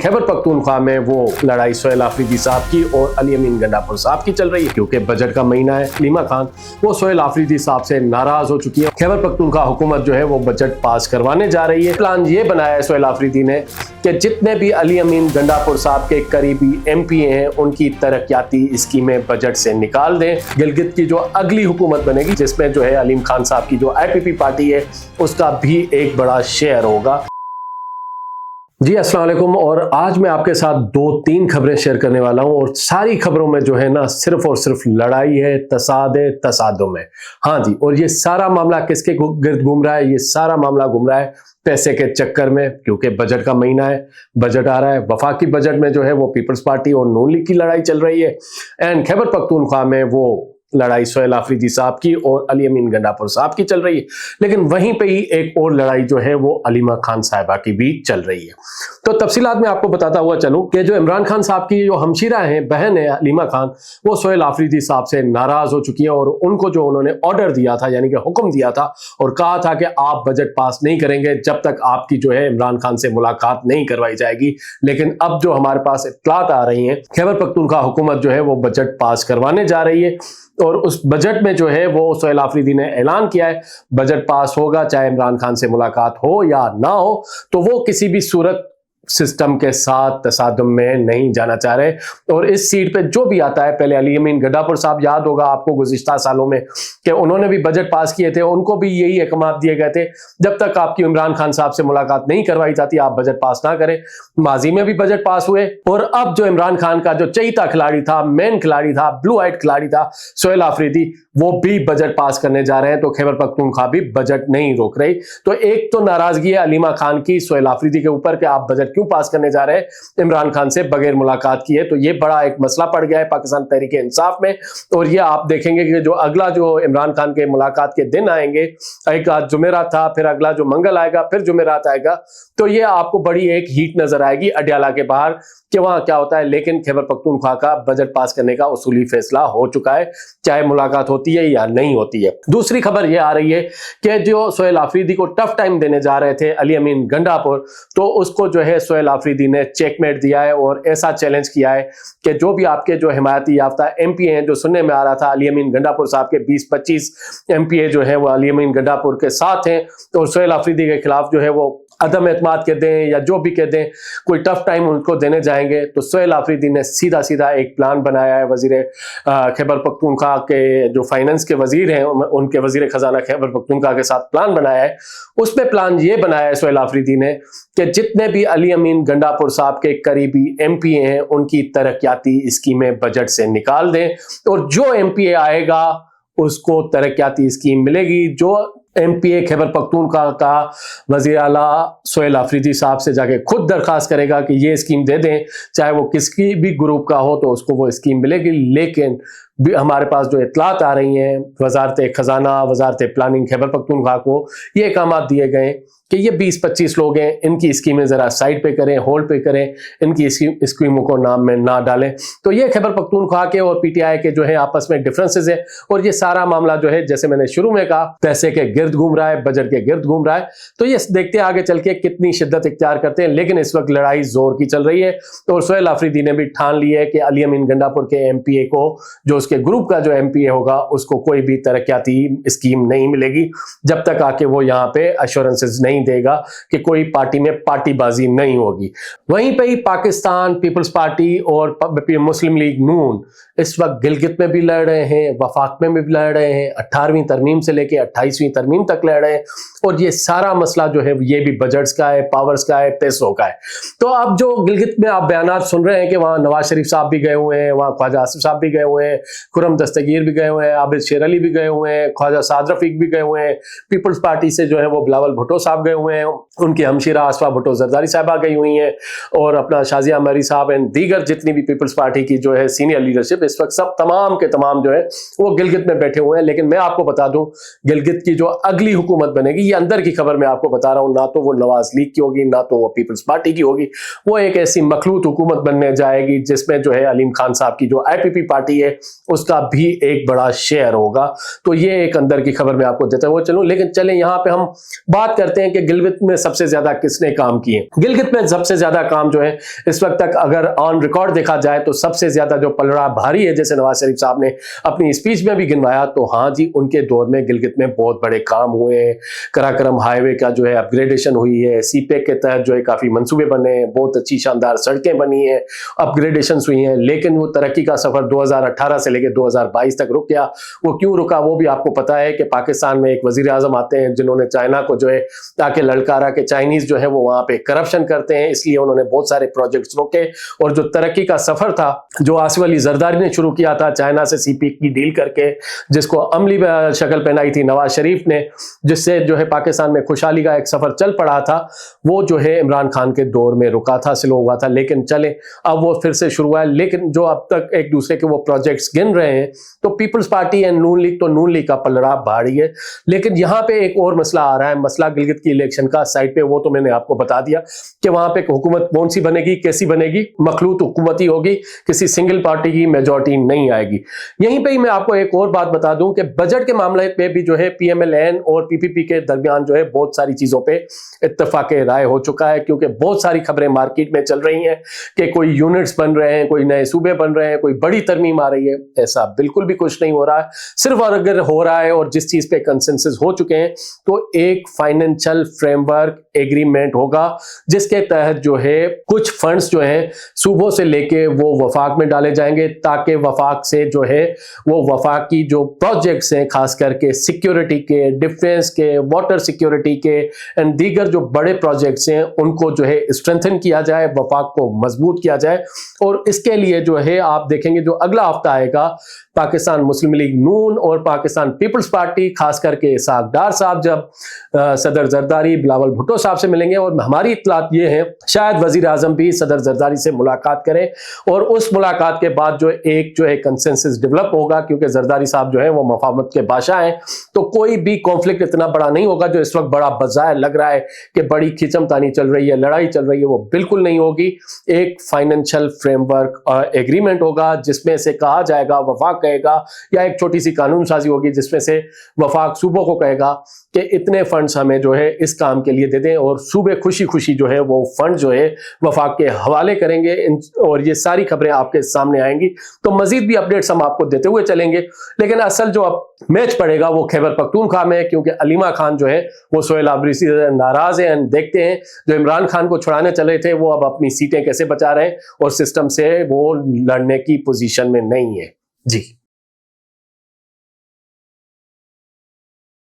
And Khyber Pakhtunkhwa में वो लड़ाई सोहेल आफरीदी साहब की और अली अमीन गंडापुर साहब की चल रही है, क्योंकि बजट का महीना है। हलीमा खान वो सोहेल आफरीदी साहब से नाराज हो चुकी है। खैबर पख्तूनख्वा हुकूमत जो है वो बजट पास करवाने जा रही है। प्लान ये बनाया है सोहेल आफरीदी ने कि जितने भी अली अमीन गंडापुर साहब के करीबी एमपी हैं उनकी तरक्याती स्कीमें बजट से निकाल दें। गिलगित की जो अगली हुकूमत बनेगी जिसमें जो है अलीम खान साहब की जो IPP पार्टी है उसका भी एक बड़ा शेयर होगा। जी अस्सलाम वालेकुम। और आज मैं आपके साथ 2-3 खबरें शेयर करने वाला हूं और सारी खबरों में जो है ना सिर्फ और सिर्फ लड़ाई है, तसाद है, तसादुम है। हाँ जी, और ये सारा मामला किसके गिर्द घूम रहा है? ये सारा मामला घूम रहा है पैसे के चक्कर में, क्योंकि बजट का महीना है, बजट आ रहा है। वफाकी बजट में जो है वो पीपल्स पार्टी और नून लीग की लड़ाई चल रही है। एंड खैबर पख्तूनख्वा में वो लड़ाई सोहेल आफरीदी साहब की और अली अमीन गंडापुर साहब की चल रही है। लेकिन वहीं पे ही एक और लड़ाई जो है वो हलीमा खान साहिबा की भी चल रही है। तो तफसीलात में आपको बताता हुआ चलूं कि जो इमरान खान साहब की जो हमशीरा हैं, बहन है हलीमा खान, वो सोहेल आफरीदी साहब से नाराज हो चुकी है और उनको जो उन्होंने ऑर्डर दिया था, यानी कि हुक्म दिया था और कहा था कि आप बजट पास नहीं करेंगे जब तक आपकी जो है इमरान खान से मुलाकात नहीं करवाई जाएगी। लेकिन अब जो हमारे पास इत्तलात आ रही हैं, खैबर पख्तूनख्वा हुकूमत जो है वो बजट पास करवाने जा रही है और उस बजट में जो है वो सोहेल आफरीदी ने ऐलान किया है बजट पास होगा, चाहे इमरान खान से मुलाकात हो या ना हो, तो वो किसी भी सूरत सिस्टम के साथ तसादुम में नहीं जाना चाह रहे। और इस सीट पे जो भी आता है, पहले अली अमीन गंडापुर साहब, याद होगा आपको गुज़िश्ता सालों में कि उन्होंने भी बजट पास किए थे, उनको भी यही अहकाम दिए गए थे जब तक आपकी इमरान खान साहब से मुलाकात नहीं करवाई जाती आप बजट पास ना करें। माजी में भी बजट पास हुए और अब जो इमरान खान का जो चहीता खिलाड़ी था, मेन खिलाड़ी था, ब्लू आइट खिलाड़ी था सोहेल आफरीदी, वो भी बजट पास करने जा रहे हैं। तो खैबर पख्तूनख्वा भी बजट नहीं रोक रही। तो एक तो नाराजगी है हलीमा खान की सोहेल आफरीदी के ऊपर कि आप बजट क्यों पास करने जा रहे हैं इमरान खान से बगैर मुलाकात किए। तो ये बड़ा एक मसला पड़ गया है पाकिस्तान तहरीक इंसाफ में। और ये आप देखेंगे कि जो अगला जो इमरान खान के मुलाकात के दिन आएंगे, एक आज जुमेरात था, फिर अगला जो मंगल आएगा, फिर जुमेरात आएगा, तो ये आपको बड़ी एक हीट नजर आएगी अडियाला के बाहर कि वहां क्या होता है। लेकिन खैबर पख्तूनख्वा का बजट पास करने का उसूली फैसला हो चुका है, चाहे मुलाकात होती है या नहीं होती है। दूसरी खबर यह आ रही है कि जो सोहेल आफरीदी को टफ टाइम देने जा रहे थे अली अमीन गंडापुर, तो उसको जो है सोहेल आफरीदी ने चेकमेट दिया है और ऐसा चैलेंज किया है कि जो भी आपके जो हिमायती याफ्ता MP हैं, जो सुनने में आ रहा था अली अमीन गंडापुर साहब के 20-25 MP जो है वो अली अमीन गंडापुर के साथ हैं, तो सोहेल आफरीदी के खिलाफ जो है वो अदम एतमाद के दें या जो भी कह दें, कोई टफ टाइम उनको देने जाएंगे। तो सोहेल आफरीदी ने सीधा सीधा एक प्लान बनाया है। वजीर खैबर पख्तूनख्वा के जो फाइनेंस के वजीर हैं, उनके वजीर खजाना खैबर पख्तूनख्वा के साथ प्लान बनाया है। उसमें प्लान ये बनाया है सोहेल आफरीदी ने कि जितने भी अली अमीन गंडापुर साहब के करीबी MP हैं उनकी तरक्याती स्कीमें बजट से निकाल दें और जो MPA आएगा उसको तरक्याती स्कीम मिलेगी। जो MPA खैबर पख्तूनख्वा का वज़ीर आला सोहेल आफरीदी साहब से जाके खुद दरख्वास्त करेगा कि ये स्कीम दे दें, चाहे वो किसी भी ग्रुप का हो, तो उसको वो स्कीम मिलेगी। लेकिन हमारे पास जो इत्तलात आ रही हैं, वजारत खजाना, वजारत प्लानिंग खैबर पख्तूनख्वा को ये अहकाम दिए गए कि ये 20-25 लोग हैं, इनकी स्कीमें ज़रा साइड पे करें, होल्ड पे करें, इनकी स्कीमों को नाम में ना डालें। तो ये खैबर पख्तूनख्वा के और PTI के जो है आपस में डिफरेंसेस है और ये सारा मामला जो है, जैसे मैंने शुरू में कहा, पैसे के गिर्द घूम रहा है, बजट के गिर्द घूम रहा है। तो ये देखते हैं आगे चल के कितनी शिद्दत इख्तियार करते हैं। लेकिन इस वक्त लड़ाई जोर की चल रही है और सोहेल आफरीदी ने भी ठान ली है कि अली अमीन गंडापुर के MPA को, जो उसके ग्रुप का जो MPA होगा, उसको कोई भी तरक्याती स्कीम नहीं मिलेगी जब तक आके वो यहाँ पे अश्योरेंसेस नहीं देगा कि कोई पार्टी में पार्टीबाजी नहीं होगी। वहीं पे ही पाकिस्तान पीपल्स पार्टी और मुस्लिम लीग नून इस वक्त गिलगित में भी लड़ रहे हैं, वफाक में भी लड़ रहे हैं, 18वीं तरमीम से लेके 28वीं तरमीम तक लड़ रहे हैं। और ये सारा मसला जो है ये भी बजट्स का है, पावर्स का है, पैसों का है। तो अब जो गिलगित में आप बयानात सुन रहे हैं कि वहाँ नवाज शरीफ साहब भी गए हुए हैं, वहाँ ख्वाजा आसिफ साहब भी गए हुए हैं, खुर्रम दस्तगीर भी गए हुए हैं, आबिद शेर अली भी गए हुए हैं, ख्वाजा साद रफीक भी गए हुए हैं, पीपल्स पार्टी से जो है वो बिलावल भुट्टो साहब गए हुए हैं, उनकी हमशीरा आसफा भुट्टो जरदारी साहबा गई हुई हैं, और अपना शाजिया मरी साहब एंड दीगर जितनी भी पीपल्स पार्टी की जो है सीनियर लीडरशिप इस वक्त सब तमाम के तमाम जो है वो गिलगित में बैठे हुए हैं। लेकिन मैं आपको बता दूं, गिलगित की जो अगली हुकूमत बनेगी, ये अंदर की खबर मैं आपको बता रहा हूं, ना तो वो नवाज लीग की होगी, ना तो वो पीपल्स पार्टी की होगी। वो एक ऐसी मखलूत हुकूमत बनने जाएगी जिसमें जो है अलीम खान साहब की जो IPP पार्टी है उसका भी एक बड़ा शेयर होगा। तो ये एक अंदर की खबर मैं आपको देता हुआ चलूं। लेकिन चलें यहाँ पे हम बात करते हैं कि गिलगित में सबसे ज्यादा किसने काम किए। गिलगित में सबसे ज्यादा काम जो है इस वक्त तक अगर ऑन रिकॉर्ड देखा जाए तो सबसे ज्यादा जो पलड़ा भारी है, जैसे नवाज शरीफ साहब ने अपनी स्पीच में भी गिनवाया, तो हाँ जी, उनके दौर में गिलगित में बहुत बड़े काम हुए हैं। कराकरम हाईवे का जो है अपग्रेडेशन हुई है, सीपेक के तहत जो है काफी मंसूबे बने हैं, बहुत अच्छी शानदार सड़कें बनी हैं, अपग्रेडेशन हुई हैं। लेकिन वो तरक्की का सफर 2018 से लेकर 2022 तक रुक गया। वो क्यों रुका वो भी आपको पता है कि पाकिस्तान में एक वजीर आजम आते हैं जिन्होंने चाइना को जो है ताकि ललकारा के चाइनीज जो है वो वहां पे करप्शन करते हैं, इसलिए उन्होंने बहुत सारे प्रोजेक्ट्स रोके। और जो तरक्की का सफर था जो आसिफ अली जरदारी ने शुरू किया था चाइना से सीपेक की डील करके, जिसको अमली शक्ल पहनाई थी नवाज शरीफ ने, जिससे जो है पाकिस्तान में खुशहाली का एक सफर चल पड़ा था, वो जो है इमरान खान के दौर में रुका था, स्लो हुआ था। लेकिन चले अब वो फिर से शुरू हुआ है। लेकिन जो अब तक एक दूसरे के वो प्रोजेक्ट्स गिन रहे हैं, तो पीपल्स पार्टी एंड नून लीग, तो नून लीग का पलड़ा भारी है। लेकिन यहाँ पे एक और मसला आ रहा है, मसला गिलगित की इलेक्शन का साइड पे, वो तो मैंने आपको बता दिया कि वहां पे हुकूमत कौन सी बनेगी, कैसी बनेगी, मखलूत हुकूमत ही होगी, किसी सिंगल पार्टी की मेजॉरिटी नहीं आएगी। यहीं पे ही मैं आपको एक और बात बता दूं कि बजट के मामले पे भी जो है पीएमएलएन और पीपीपी के दरमियान जो है बहुत सारी चीजों पे इत्तेफाक राय हो चुका है, क्योंकि बहुत सारी खबरें मार्केट में चल रही हैं कि कोई यूनिट्स बन रहे हैं, कोई नए सूबे बन रहे हैं, कोई बड़ी तरमीम आ रही है। ऐसा बिल्कुल भी कुछ नहीं हो रहा है। सिर्फ अगर हो रहा है और जिस चीज पे कंसेंसस हो चुके हैं, तो एक फाइनेंशियल फ्रेमवर्क एग्रीमेंट होगा जिसके तहत जो है कुछ फंड्स जो है सूबों से लेके वो वफाक में डाले जाएंगे, ताकि वफाक से जो है वो वफाक की जो प्रोजेक्ट्स हैं, खास करके सिक्योरिटी के, डिफेंस के, वाटर सिक्योरिटी के एंड दीगर जो बड़े प्रोजेक्ट्स हैं, उनको जो है स्ट्रेंथन किया जाए, वफाक को मजबूत किया जाए। और इसके लिए जो है आप देखेंगे जो अगला हफ्ता आएगा, पाकिस्तान मुस्लिम लीग नून और पाकिस्तान पीपल्स पार्टी, खास करके इसहाक डार साहब जब सदर जरदारी बिलावल भुट्टो साहब से मिलेंगे, और हमारी इत्तलात ये है शायद वजीर आजम भी सदर जरदारी से मुलाकात करें, और उस मुलाकात के बाद जो है कंसेंसस डेवलप होगा, क्योंकि जरदारी साहब जो है वो मफाहमत के बादशाह हैं। तो कोई भी कॉन्फ्लिक्ट इतना बड़ा नहीं होगा जो इस वक्त बड़ा बज़ाहिर लग रहा है कि बड़ी खींचमतानी चल रही है, लड़ाई चल रही है, वो बिल्कुल नहीं होगी। एक फाइनेंशियल फ्रेमवर्क एग्रीमेंट होगा जिसमें से कहा जाएगा, वफाक कहेगा, या एक छोटी सी कानून साजी होगी जिसमें से वफाक सूबों को कहेगा कि इतने फंड्स हमें जो है इस काम के लिए दे दें, और सूबे खुशी खुशी जो है वो फंड जो है वफाक के हवाले करेंगे। और ये सारी खबरें आपके सामने आएंगी, तो मजीद भी अपडेट्स हम आपको देते हुए चलेंगे। लेकिन असल जो अब मैच पड़ेगा वो खैबर पख्तूनख्वा में, क्योंकि अलीमा खान जो है वो सोहेल आबरीसी से नाराज है। देखते हैं जो इमरान खान को छुड़ाने चले थे वो अब अपनी सीटें कैसे बचा रहे हैं, और सिस्टम से वो लड़ने की पोजीशन में नहीं है। जी।